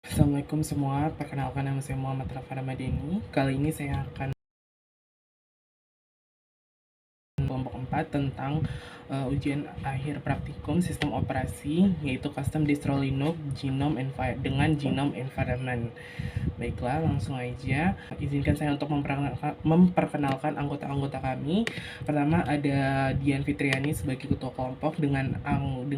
Assalamualaikum semua, perkenalkan nama saya Muhammad Rafa Ramadhani. Kali ini saya akan kelompok 4 tentang ujian akhir praktikum sistem operasi yaitu custom distro Linux dengan genome environment. Baiklah, langsung aja. Izinkan saya untuk memperkenalkan anggota-anggota kami. Pertama ada Dian Fitriani sebagai ketua kelompok dengan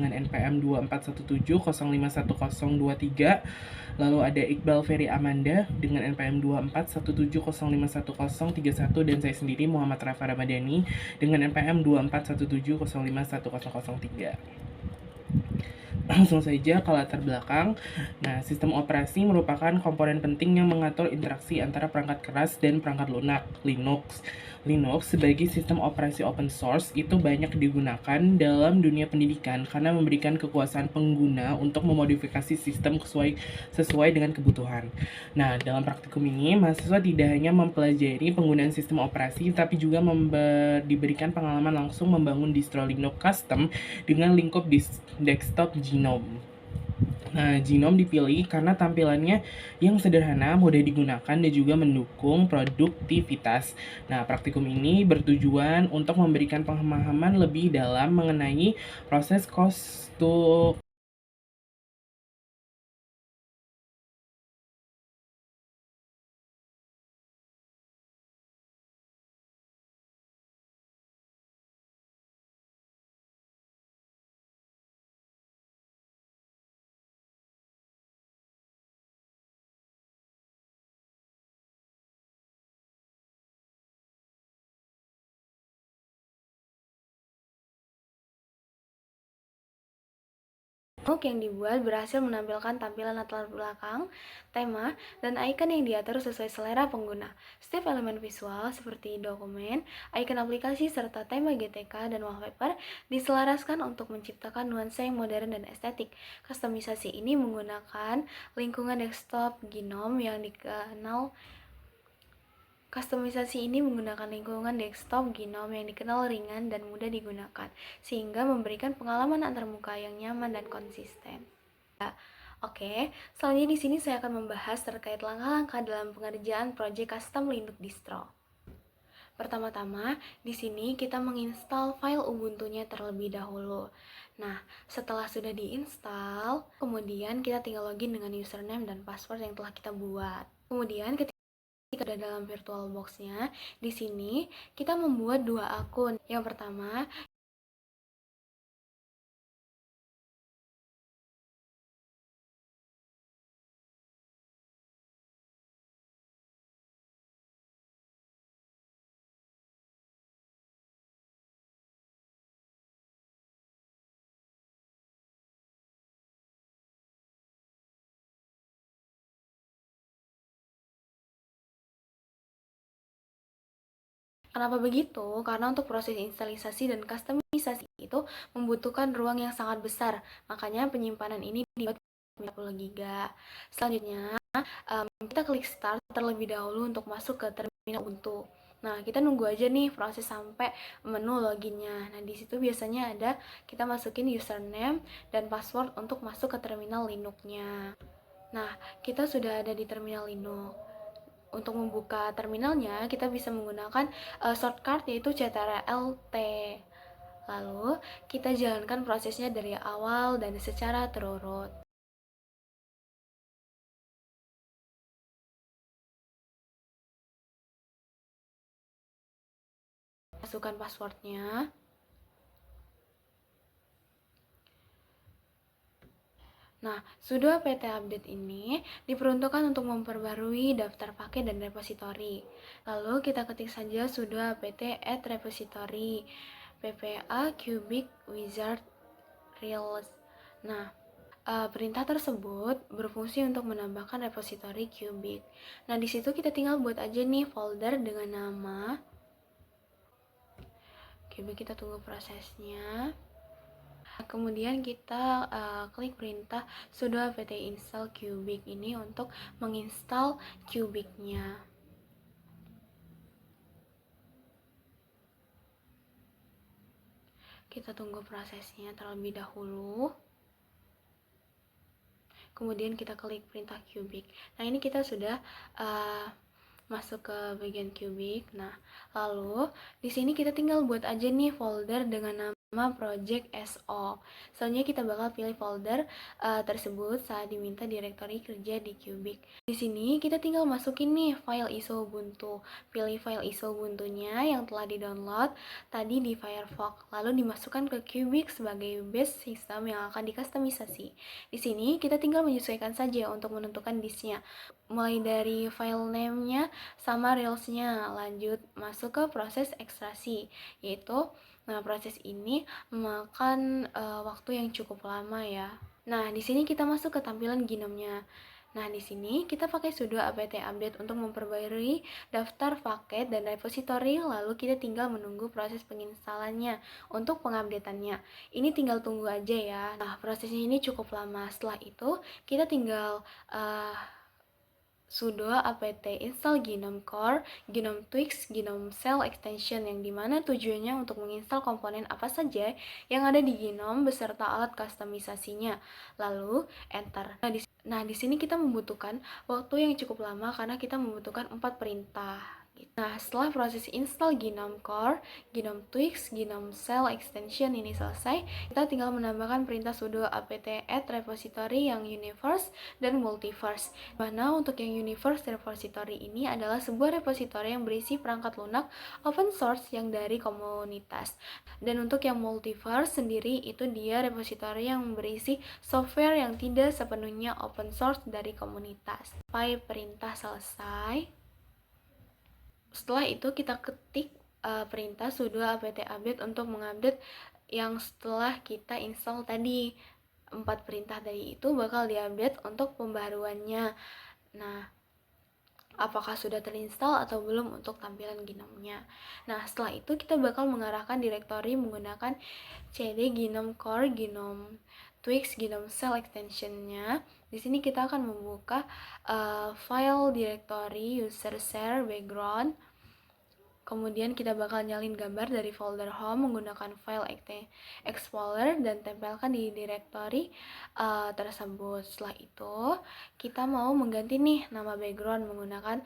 NPM 2417051023. Lalu ada Iqbal Ferry Amanda dengan NPM 2417051031 dan saya sendiri Muhammad Rafa Ramadhani dengan NPM 2417051003. Langsung saja ke latar belakang. Nah, sistem operasi merupakan komponen penting yang mengatur interaksi antara perangkat keras dan perangkat lunak. Linux sebagai sistem operasi open source itu banyak digunakan dalam dunia pendidikan karena memberikan kekuasaan pengguna untuk memodifikasi sistem sesuai dengan kebutuhan. Nah, dalam praktikum ini, mahasiswa tidak hanya mempelajari penggunaan sistem operasi, tapi juga diberikan pengalaman langsung membangun distro Linux custom dengan lingkup desktop Genome. Nah, Genome dipilih karena tampilannya yang sederhana, mudah digunakan, dan juga mendukung produktivitas. Nah, praktikum ini bertujuan untuk memberikan pemahaman lebih dalam mengenai proses kostum Yang dibuat berhasil menampilkan tampilan latar belakang, tema, dan icon yang diatur sesuai selera pengguna. Setiap elemen visual seperti dokumen, icon aplikasi, serta tema GTK dan wallpaper diselaraskan untuk menciptakan nuansa yang modern dan estetik. Kustomisasi ini menggunakan lingkungan desktop Gnome yang dikenal Kustomisasi ini menggunakan lingkungan desktop Gnome yang dikenal ringan dan mudah digunakan, sehingga memberikan pengalaman antarmuka yang nyaman dan konsisten. Oke, selanjutnya di sini saya akan membahas terkait langkah-langkah dalam pengerjaan proyek custom Linux distro. Pertama-tama, di sini kita menginstal file Ubuntu-nya terlebih dahulu. Nah, setelah sudah diinstal, kemudian kita tinggal login dengan username dan password yang telah kita buat. Kemudian ketika udah dalam VirtualBox-nya, di sini kita membuat dua akun. Yang pertama, kenapa begitu? Karena untuk proses instalisasi dan kustomisasi itu membutuhkan ruang yang sangat besar. Makanya penyimpanan ini dibuat 50 GB. Selanjutnya, kita klik start terlebih dahulu untuk masuk ke terminal Ubuntu. Nah, kita nunggu aja nih proses sampai menu loginnya. Nah, di situ biasanya ada kita masukin username dan password untuk masuk ke terminal Linux-nya. Nah, kita sudah ada di terminal Linux. Untuk membuka terminalnya, kita bisa menggunakan shortcut yaitu Ctrl+T. Lalu, kita jalankan prosesnya dari awal dan secara terurut. Masukkan passwordnya. Nah, sudo apt update ini diperuntukkan untuk memperbarui daftar paket dan repositori. Lalu kita ketik saja sudo apt add repository ppa cubic wizard reels. Nah, perintah tersebut berfungsi untuk menambahkan repositori Cubic. Nah, di situ kita tinggal buat aja nih folder dengan nama Cubic. Kita tunggu prosesnya. Kemudian kita klik perintah sudo apt install Cubic ini untuk menginstal Cubic-nya. Kita tunggu prosesnya terlebih dahulu. kemudian kita klik perintah cubic. Nah, ini kita sudah masuk ke bagian cubic. Nah, lalu di sini kita tinggal buat aja nih folder dengan nama project SO. Selanjutnya kita bakal pilih folder tersebut saat diminta direktori kerja di cubic. Di sini kita tinggal masukin nih file ISO Ubuntu. Pilih file ISO Ubuntunya yang telah di-download tadi di Firefox, lalu dimasukkan ke cubic sebagai base system yang akan dikustomisasi. Di sini kita tinggal menyesuaikan saja untuk menentukan disknya, mulai dari file name-nya sama reelsnya. Lanjut masuk ke proses ekstraksi, yaitu proses ini memakan waktu yang cukup lama ya. Nah, di sini kita masuk ke tampilan genomnya. Nah, di sini kita pakai sudo apt update untuk memperbarui daftar paket dan repository, lalu kita tinggal menunggu proses penginstalannya untuk pengupdateannya. Ini tinggal tunggu aja ya. Nah, prosesnya ini cukup lama. Setelah itu, kita tinggal sudo apt install Gnome Core, Gnome Twix, Gnome Shell Extension, yang dimana tujuannya untuk menginstal komponen apa saja yang ada di Gnome beserta alat kustomisasinya. Lalu enter. Nah, di sini kita membutuhkan waktu yang cukup lama karena kita membutuhkan 4 perintah. Nah, setelah proses install Gnome Core, Gnome Twix, Gnome Shell Extension ini selesai, kita tinggal menambahkan perintah sudo apt add repository yang universe dan multiverse. Mana untuk yang universe repository ini adalah sebuah repository yang berisi perangkat lunak open source yang dari komunitas. Dan untuk yang multiverse sendiri, itu dia repository yang berisi software yang tidak sepenuhnya open source dari komunitas. Sampai perintah selesai. Setelah itu kita ketik perintah sudo apt update untuk mengupdate yang setelah kita install tadi. 4 perintah tadi itu bakal diupdate untuk pembaruannya. Nah, apakah sudah terinstall atau belum untuk tampilan Gnome-nya. Nah, setelah itu kita bakal mengarahkan direktori menggunakan cd Gnome Core, Gnome Twix, Gnome Shell Extension-nya. Di sini kita akan membuka file directory user share background. Kemudian kita bakal nyalin gambar dari folder home menggunakan file explorer dan tempelkan di directory tersebut. Setelah itu kita mau mengganti nih nama background menggunakan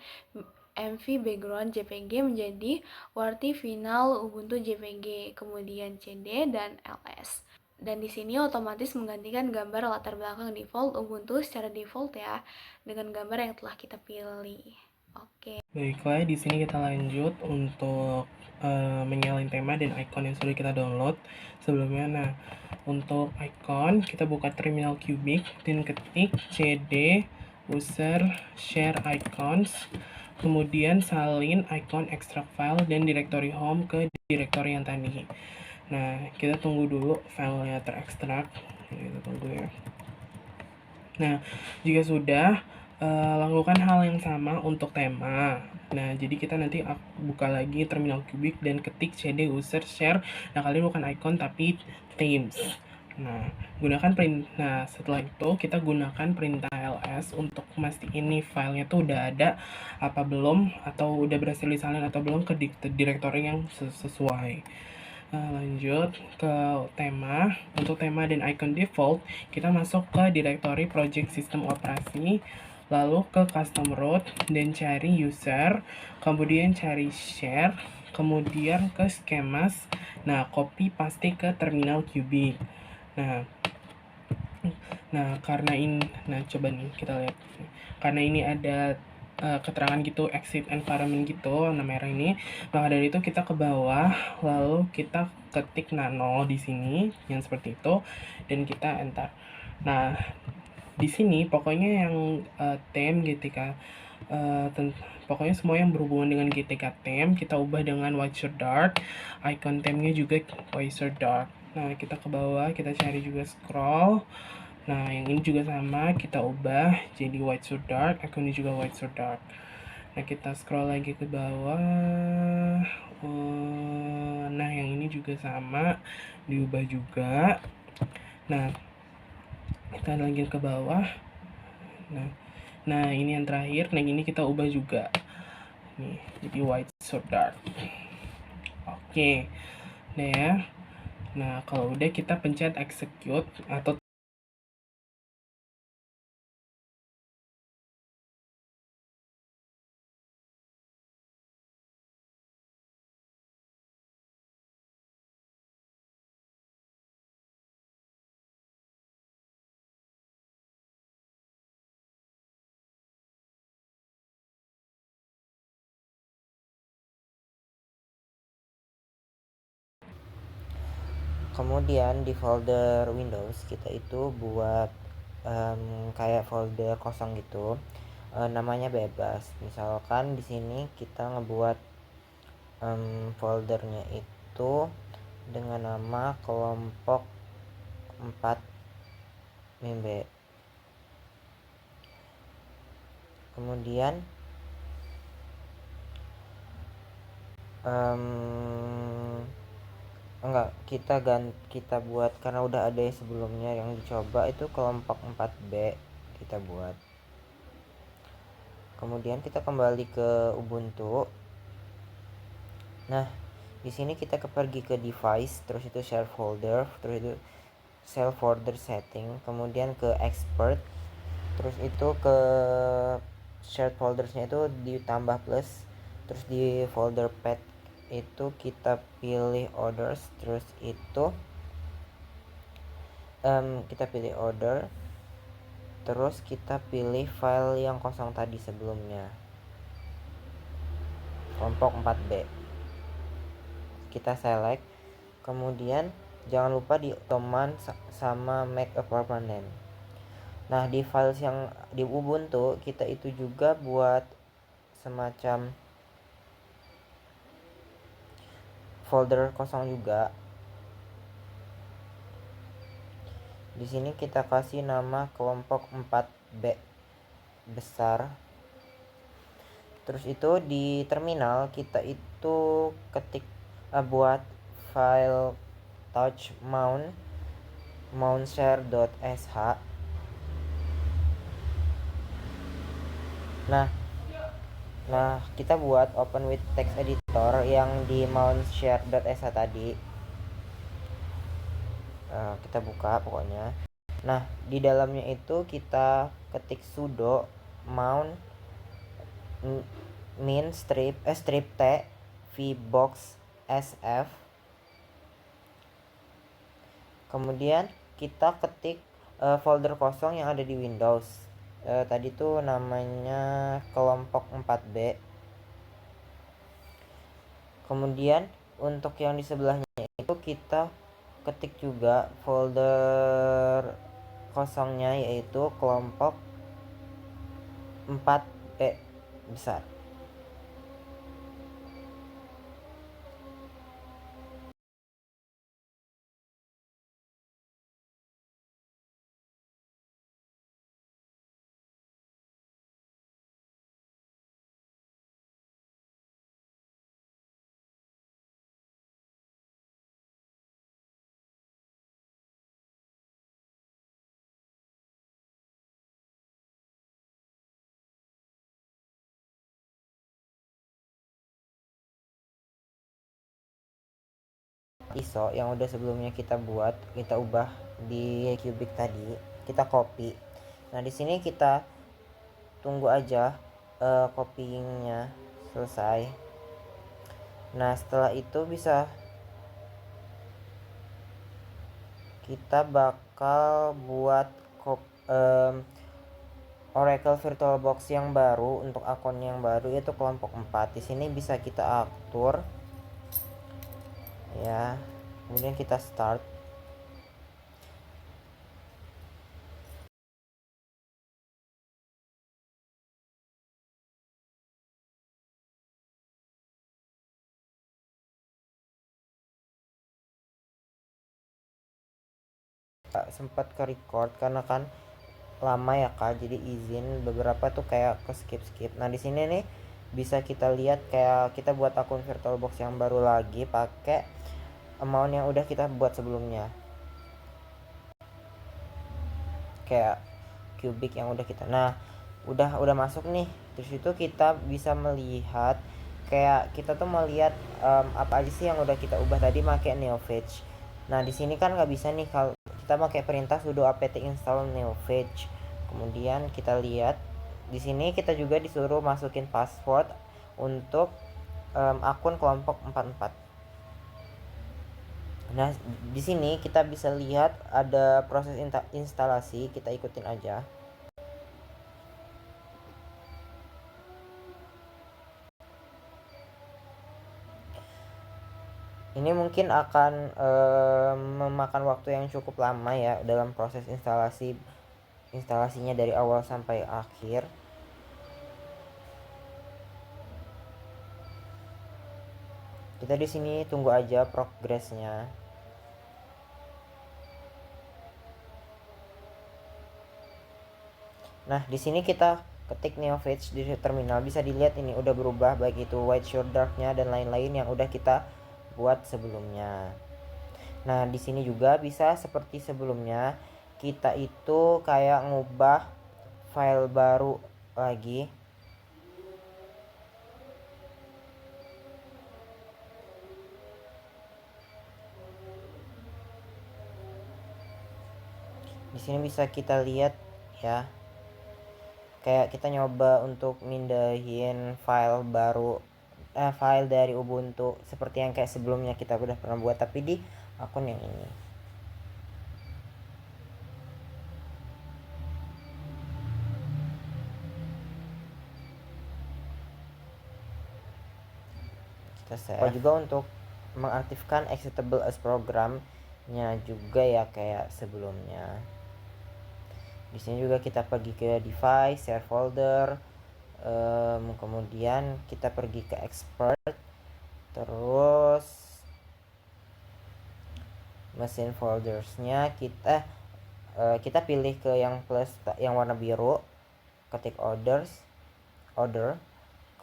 mv background jpg menjadi warty final ubuntu jpg, kemudian cd dan ls. Dan di sini otomatis menggantikan gambar latar belakang default Ubuntu secara default ya, dengan gambar yang telah kita pilih. Oke. Baiklah, di sini kita lanjut untuk menyalin tema dan icon yang sudah kita download sebelumnya. Nah, untuk icon kita buka terminal cubic dan ketik cd user share icons, kemudian salin icon extract file dan directory home ke directory yang tadi. Nah, kita tunggu dulu filenya terekstrak. Kita tunggu ya. Nah, jika sudah, lakukan hal yang sama untuk tema. Nah, jadi kita nanti buka lagi terminal cubic dan ketik cd user share. Nah, kali ini bukan icon tapi themes. Nah, setelah itu kita gunakan perintah ls untuk mastiin nih filenya tuh udah ada apa belum, atau udah berhasil disalin atau belum ke directory yang sesuai. Lanjut ke tema. Untuk tema dan icon default, kita masuk ke directory project sistem operasi, lalu ke custom root dan cari user, kemudian cari share, kemudian ke schemas. Nah, copy paste ke terminal cubic. Nah, karena ini, coba nih kita lihat. Karena ini ada keterangan gitu, exit environment gitu, warna merah ini, maka dari itu kita ke bawah, lalu kita ketik nano di sini, yang seperti itu, dan kita enter. Nah, di sini pokoknya yang theme GTK, pokoknya semua yang berhubungan dengan GTK theme kita ubah dengan white shirt dark, icon theme-nya juga white shirt dark. Nah, kita ke bawah, kita cari juga scroll. Nah, yang ini juga sama, kita ubah jadi white shirt dark, ikonnya juga white shirt dark. Nah, kita scroll lagi ke bawah. Nah, yang ini juga sama, diubah juga. Nah, kita lagi ke bawah. Nah, ini yang terakhir. Nah, ini kita ubah juga. Nih, jadi white shirt dark. Oke. Nah ya. Nah, kalau udah kita pencet execute atau Kemudian di folder Windows kita itu buat kayak folder kosong gitu, namanya bebas. Misalkan di sini kita ngebuat foldernya itu dengan nama kelompok 4 MB. Kemudian enggak, kita buat karena udah ada sebelumnya yang dicoba itu kelompok 4B kita buat. Kemudian kita kembali ke Ubuntu. Nah, di sini kita pergi ke device, terus itu share folder, terus itu share folder setting, kemudian ke expert, terus itu ke shared foldersnya itu ditambah plus, terus di folder path itu kita pilih orders, terus itu kita pilih order, terus kita pilih file yang kosong tadi sebelumnya, kelompok 4B. Kita select, kemudian jangan lupa di command sama make a permanent. Nah, di files yang di Ubuntu kita itu juga buat semacam folder kosong juga. Di sini kita kasih nama kelompok 4B besar. Terus itu di terminal kita itu ketik buat file touch mountshare.sh. Nah, kita buat open with text editor yang di mountshare.sh tadi. Kita buka pokoknya. Nah, di dalamnya itu kita ketik sudo mount min strip t vbox sf. Kemudian kita ketik folder kosong yang ada di Windows. Tadi tuh namanya kelompok 4B. Kemudian untuk yang di sebelahnya itu kita ketik juga folder kosongnya, yaitu kelompok 4B besar. ISO yang udah sebelumnya kita buat, kita ubah di Cubic tadi, kita copy. Nah, di sini kita tunggu aja copyingnya selesai. Nah, setelah itu kita bakal buat Oracle VirtualBox yang baru untuk akun yang baru, yaitu kelompok 4. Di sini bisa kita atur ya. Kemudian kita start. Sempat ke record karena kan lama ya Kak, jadi izin beberapa tuh kayak ke skip. Nah, di sini nih bisa kita lihat kayak kita buat akun VirtualBox yang baru lagi pakai amount yang udah kita buat sebelumnya. Kayak Cubic yang udah kita. Nah, udah masuk nih. Terus itu kita bisa melihat kayak kita tuh melihat apa aja sih yang udah kita ubah tadi pakai NeoFetch. Nah, di sini kan nggak bisa nih kalau kita pakai perintah sudo apt install NeoFetch. Kemudian kita lihat di sini kita juga disuruh masukin password untuk akun kelompok 44. Nah, di sini kita bisa lihat ada proses instalasi, kita ikutin aja. Ini mungkin akan memakan waktu yang cukup lama ya dalam proses instalasinya dari awal sampai akhir. Kita di sini tunggu aja progresnya. Nah, di sini kita ketik Neovage di terminal, bisa dilihat ini udah berubah baik itu white shore darknya dan lain-lain yang udah kita buat sebelumnya. Nah, di sini juga bisa seperti sebelumnya, kita itu kayak ngubah file baru lagi. Di sini bisa kita lihat ya. Kayak kita nyoba untuk mindahin file baru file dari Ubuntu seperti yang kayak sebelumnya kita udah pernah buat tapi di akun yang ini. Kita save. Juga untuk mengaktifkan executable as programnya juga ya kayak sebelumnya. Di sini juga kita pergi ke device, share folder, kemudian kita pergi ke expert, terus mesin foldersnya kita pilih ke yang plus yang warna biru, ketik order,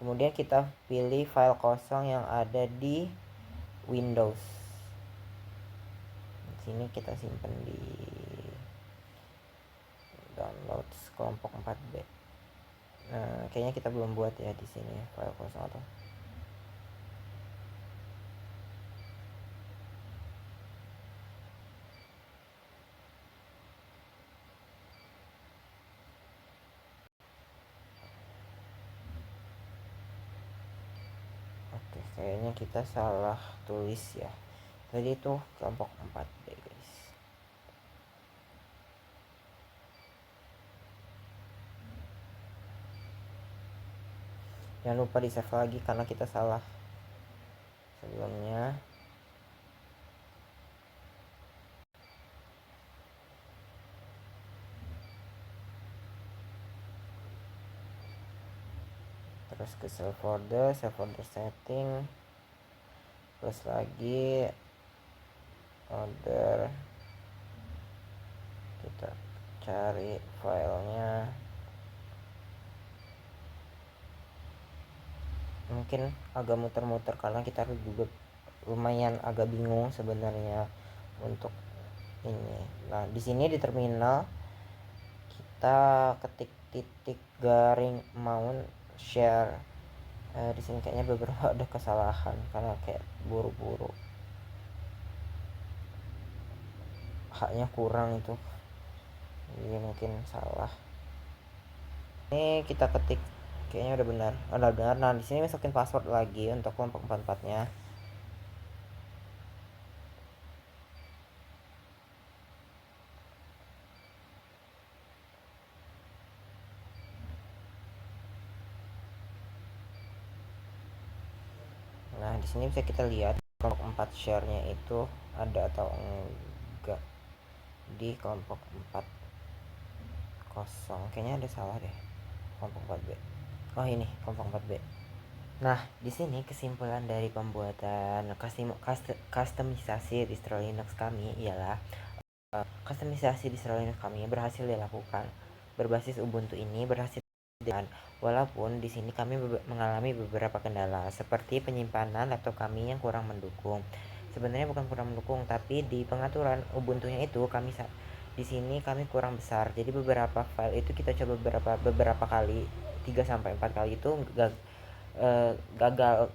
kemudian kita pilih file kosong yang ada di Windows. Di sini kita simpan di download kelompok 4B. Nah, kayaknya kita belum buat ya di sini file kosong atau oke, kayaknya kita salah tulis ya. Tadi itu kelompok 4B guys. Jangan lupa di save lagi karena kita salah sebelumnya. Terus ke save folder setting, terus lagi order, kita cari filenya. Mungkin agak muter-muter karena kita juga lumayan agak bingung sebenarnya untuk ini. Nah, di sini di terminal kita ketik titik garing mount share. Di sini kayaknya beberapa ada kesalahan karena kayak buru-buru. Haknya kurang itu. Jadi mungkin salah. Ini kita ketik kayaknya udah benar. Nah, di sini masukin password lagi untuk kelompok 44-nya. Nah, di sini bisa kita lihat kelompok 4 share-nya itu ada atau enggak di kelompok 4 kosong. Kayaknya ada salah deh. Kelompok 4B. Oh, ini kelompok 4B. Nah, di sini kesimpulan dari pembuatan kustomisasi distro Linux kami ialah kustomisasi distro Linux kami berhasil dilakukan. Berbasis Ubuntu ini berhasil dan walaupun di sini kami mengalami beberapa kendala seperti penyimpanan laptop kami yang kurang mendukung. Sebenarnya bukan kurang mendukung, tapi di pengaturan Ubuntu-nya itu di sini kami kurang besar. Jadi beberapa file itu kita coba beberapa kali, 3 sampai 4 kali itu gagal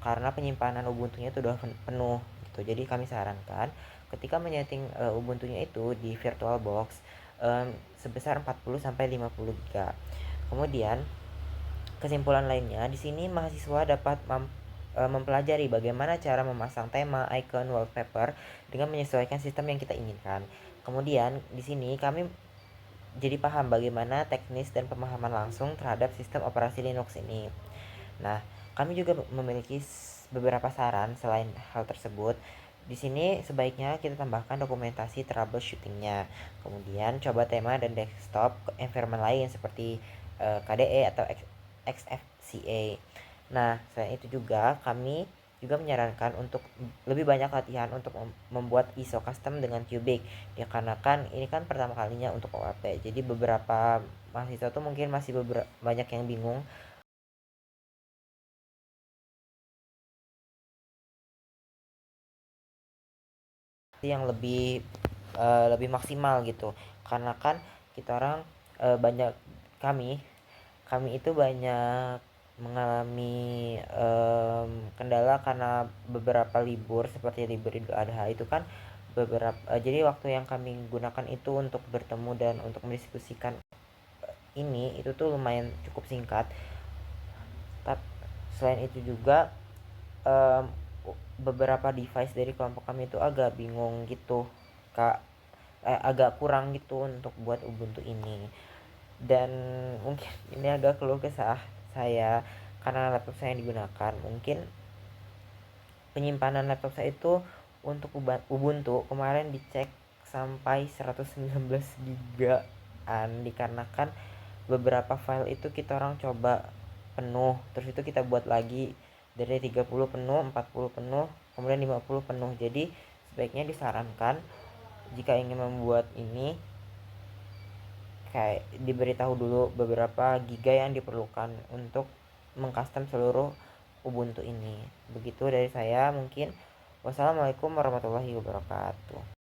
karena penyimpanan Ubuntu-nya itu udah penuh gitu. Jadi kami sarankan ketika menyeting Ubuntu-nya itu di VirtualBox sebesar 40 sampai 50 GB. Kemudian kesimpulan lainnya di sini mahasiswa dapat mempelajari bagaimana cara memasang tema, icon, wallpaper dengan menyesuaikan sistem yang kita inginkan. Kemudian di sini kami jadi paham bagaimana teknis dan pemahaman langsung terhadap sistem operasi Linux ini. Nah, kami juga memiliki beberapa saran selain hal tersebut. Di sini sebaiknya kita tambahkan dokumentasi troubleshootingnya. Kemudian coba tema dan desktop environment lain seperti KDE atau XFCE. Nah, selain itu juga kami juga menyarankan untuk lebih banyak latihan untuk membuat ISO custom dengan Cubic. Dikarenakan ini kan pertama kalinya untuk OAP. Jadi beberapa mahasiswa tuh mungkin masih banyak yang bingung yang lebih maksimal gitu. Karena kan kita orang banyak kami itu banyak mengalami kendala karena beberapa libur seperti libur Idul Adha itu kan jadi waktu yang kami gunakan itu untuk bertemu dan untuk mendiskusikan ini itu tuh lumayan cukup singkat. Tapi selain itu juga um, beberapa device dari kelompok kami itu agak bingung gitu kak, agak kurang gitu untuk buat Ubuntu ini. Dan mungkin ini agak keluh kesah saya karena laptop saya yang digunakan. Mungkin penyimpanan laptop saya itu untuk Ubuntu kemarin dicek sampai 119 gigaan, dikarenakan beberapa file itu kita orang coba penuh, terus itu kita buat lagi dari 30 penuh, 40 penuh, kemudian 50 penuh. Jadi sebaiknya disarankan jika ingin membuat ini kayak diberitahu dulu beberapa giga yang diperlukan untuk mengcustom seluruh Ubuntu ini. Begitu dari saya mungkin. Wassalamualaikum warahmatullahi wabarakatuh.